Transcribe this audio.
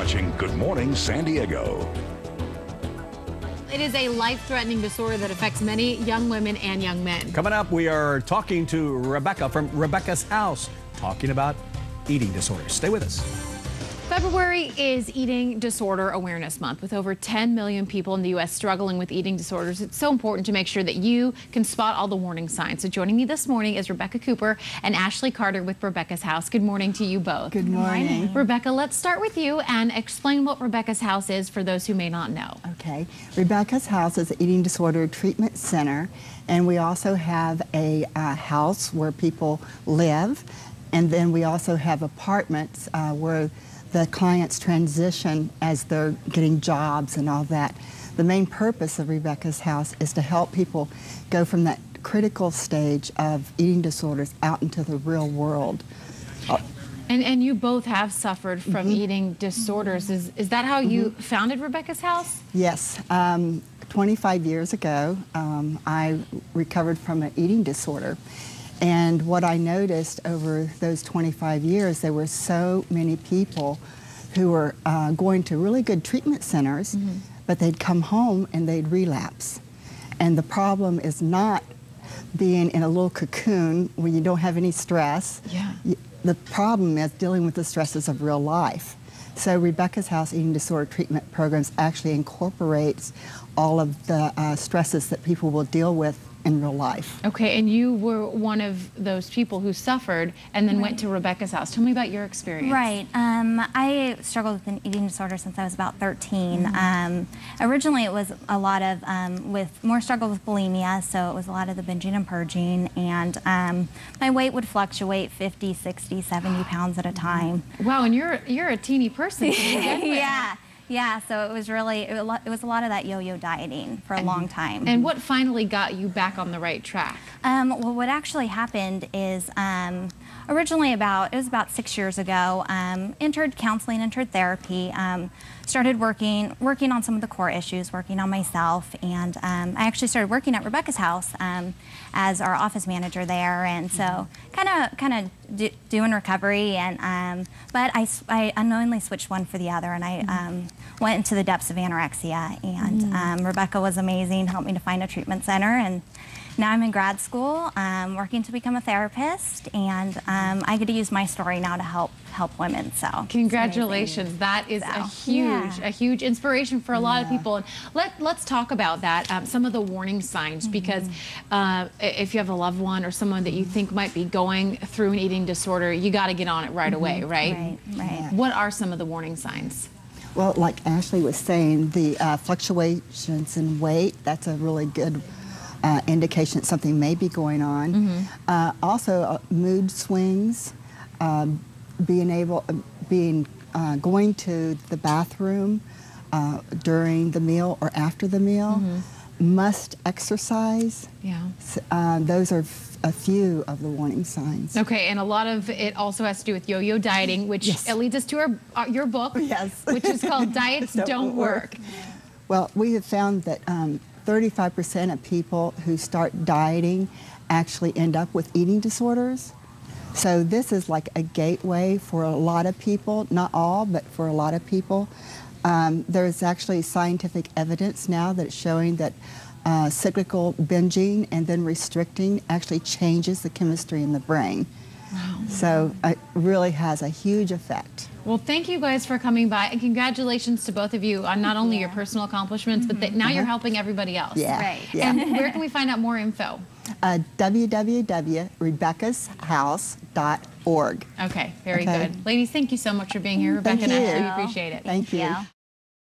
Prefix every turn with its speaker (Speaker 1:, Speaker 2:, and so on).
Speaker 1: watching Good Morning San Diego.
Speaker 2: It is a life-threatening disorder that affects many young women and young men.
Speaker 3: Coming up, we are talking to Rebecca from Rebecca's House, talking about eating disorders. Stay with us.
Speaker 2: February is Eating Disorder Awareness Month. With over 10 million people in the U.S. struggling with eating disorders, it's so important to make sure that you can spot all the warning signs. So joining me this morning is Rebecca Cooper and Ashley Carter with Rebecca's House. Good morning to you both.
Speaker 4: Good morning.
Speaker 2: Rebecca, let's start with you and explain what Rebecca's House is for those who may not know.
Speaker 4: Okay. Rebecca's House is an eating disorder treatment center, and we also have a house where people live, and then we also have apartments where the clients transition as they're getting jobs and all that. The main purpose of Rebecca's House is to help people go from that critical stage of eating disorders out into the real world.
Speaker 2: And you both have suffered from eating disorders. Is that how you founded Rebecca's House?
Speaker 4: Yes. 25 years ago, I recovered from an eating disorder. And what I noticed over those 25 years, there were so many people who were going to really good treatment centers, but they'd come home and they'd relapse. And the problem is not being in a little cocoon where you don't have any stress.
Speaker 2: Yeah.
Speaker 4: The problem is dealing with the stresses of real life. So Rebecca's House Eating Disorder Treatment Programs actually incorporates all of the stresses that people will deal with in real life.
Speaker 2: Okay, and you were one of those people who suffered and then went to Rebecca's House. Tell me about your experience.
Speaker 5: Right. I struggled with an eating disorder since I was about 13. Originally it was a lot of, with more struggle with bulimia, so it was a lot of the binging and purging, and my weight would fluctuate 50, 60, 70 pounds at a time.
Speaker 2: Wow, and you're a teeny person.
Speaker 5: Yeah, so it was really, it was a lot of that yo-yo dieting for a long time.
Speaker 2: And what finally got you back on the right track?
Speaker 5: Well, what actually happened is originally it was about 6 years ago, entered counseling, entered therapy, started working on some of the core issues, working on myself, and I actually started working at Rebecca's House as our office manager there, and so kind of doing recovery, and but I unknowingly switched one for the other, and I went into the depths of anorexia, and Rebecca was amazing, helped me to find a treatment center, and now I'm in grad school, working to become a therapist, and I get to use my story now to help women. So
Speaker 2: congratulations! That is a huge inspiration for a lot of people. And let's talk about that. Some of the warning signs, because if you have a loved one or someone that you think might be going through an eating disorder, you got to get on it right away, right?
Speaker 5: Right.
Speaker 2: What are some of the warning signs?
Speaker 4: Well, like Ashley was saying, the fluctuations in weight, that's a really good indication that something may be going on. Also, mood swings, going to the bathroom during the meal or after the meal, must exercise. Yeah. Those are a few of the warning signs.
Speaker 2: Okay, and a lot of it also has to do with yo-yo dieting, which it leads us to your book, which is called Diets Don't Work.
Speaker 4: Well, we have found that 35% of people who start dieting actually end up with eating disorders. So this is like a gateway for a lot of people, not all, but for a lot of people. There's actually scientific evidence now that's showing that cyclical binging and then restricting actually changes the chemistry in the brain. Wow. So it really has a huge effect.
Speaker 2: Well, thank you guys for coming by, and congratulations to both of you on not only your personal accomplishments, but that now you're helping everybody else.
Speaker 4: Yeah.
Speaker 5: Right.
Speaker 4: Yeah.
Speaker 2: And where can we find out more info?
Speaker 4: www.rebeccashouse.org.
Speaker 2: Okay, very good. Ladies, thank you so much for being here. Rebecca and Ashley, we appreciate it.
Speaker 4: Thank you.